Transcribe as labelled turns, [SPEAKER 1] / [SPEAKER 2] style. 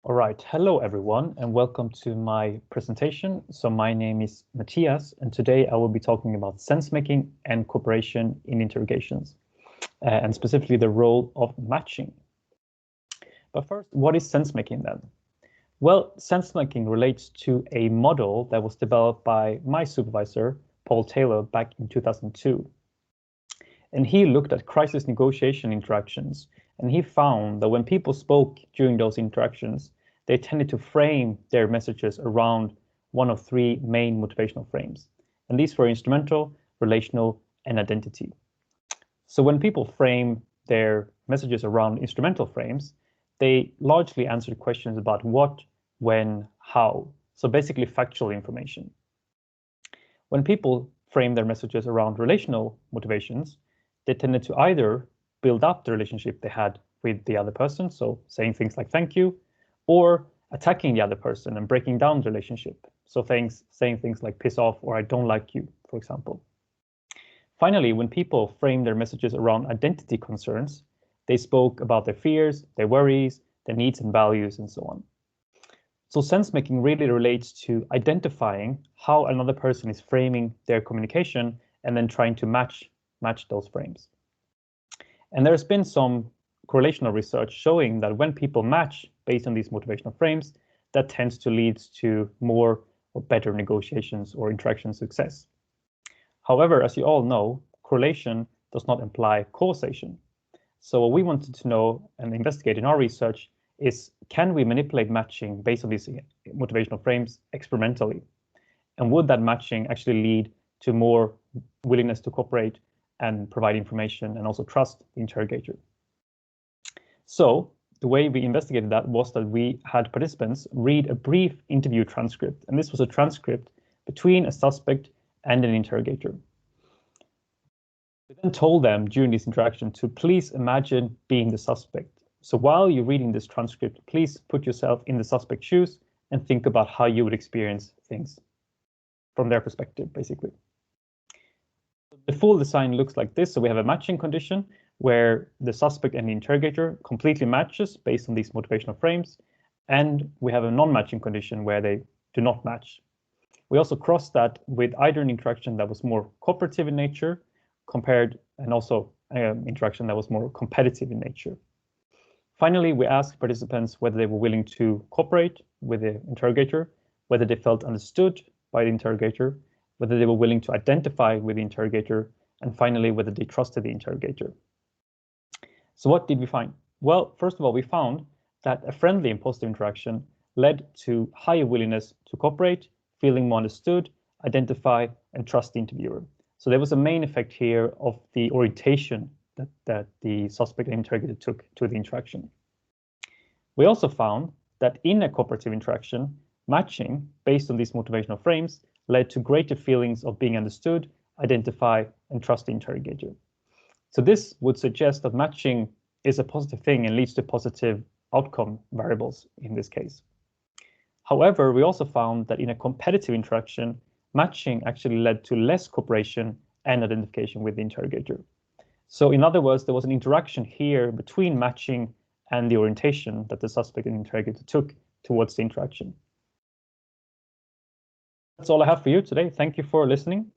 [SPEAKER 1] All right, hello everyone and welcome to my presentation. So my name is Mattias and today I will be talking about sensemaking and cooperation in interrogations and specifically the role of matching. But first, what is sensemaking then? Well, sensemaking relates to a model that was developed by my supervisor, Paul Taylor, back in 2002. And he looked at crisis negotiation interactions, and he found that when people spoke during those interactions, they tended to frame their messages around one of three main motivational frames. And these were instrumental, relational, and identity. So when people frame their messages around instrumental frames, they largely answered questions about what, when, how. So basically factual information. When people frame their messages around relational motivations, they tended to either build up the relationship they had with the other person, so saying things like thank you, or attacking the other person and breaking down the relationship. So saying things like piss off or I don't like you, for example. Finally, when people frame their messages around identity concerns, they spoke about their fears, their worries, their needs and values, and so on. So sensemaking really relates to identifying how another person is framing their communication and then trying to match those frames. And there's been some correlational research showing that when people match based on these motivational frames, that tends to lead to more or better negotiations or interaction success. However, as you all know, correlation does not imply causation. So what we wanted to know and investigate in our research is, can we manipulate matching based on these motivational frames experimentally? And would that matching actually lead to more willingness to cooperate and provide information and also trust the interrogator? So the way we investigated that was that we had participants read a brief interview transcript, and this was a transcript between a suspect and an interrogator. We then told them during this interaction to please imagine being the suspect. So while you're reading this transcript, please put yourself in the suspect's shoes and think about how you would experience things from their perspective, basically. The full design looks like this. So we have a matching condition where the suspect and the interrogator completely matches based on these motivational frames. And we have a non-matching condition where they do not match. We also crossed that with either an interaction that was more cooperative in nature and also interaction that was more competitive in nature. Finally, we asked participants whether they were willing to cooperate with the interrogator, whether they felt understood by the interrogator, whether they were willing to identify with the interrogator, and finally, whether they trusted the interrogator. So what did we find? Well, first of all, we found that a friendly and positive interaction led to higher willingness to cooperate, feeling more understood, identify, and trust the interviewer. So there was a main effect here of the orientation that the suspect and interrogator took to the interaction. We also found that in a cooperative interaction, matching based on these motivational frames led to greater feelings of being understood, identify, and trust the interrogator. So this would suggest that matching is a positive thing and leads to positive outcome variables in this case. However, we also found that in a competitive interaction, matching actually led to less cooperation and identification with the interrogator. So in other words, there was an interaction here between matching and the orientation that the suspect and interrogator took towards the interaction. That's all I have for you today. Thank you for listening.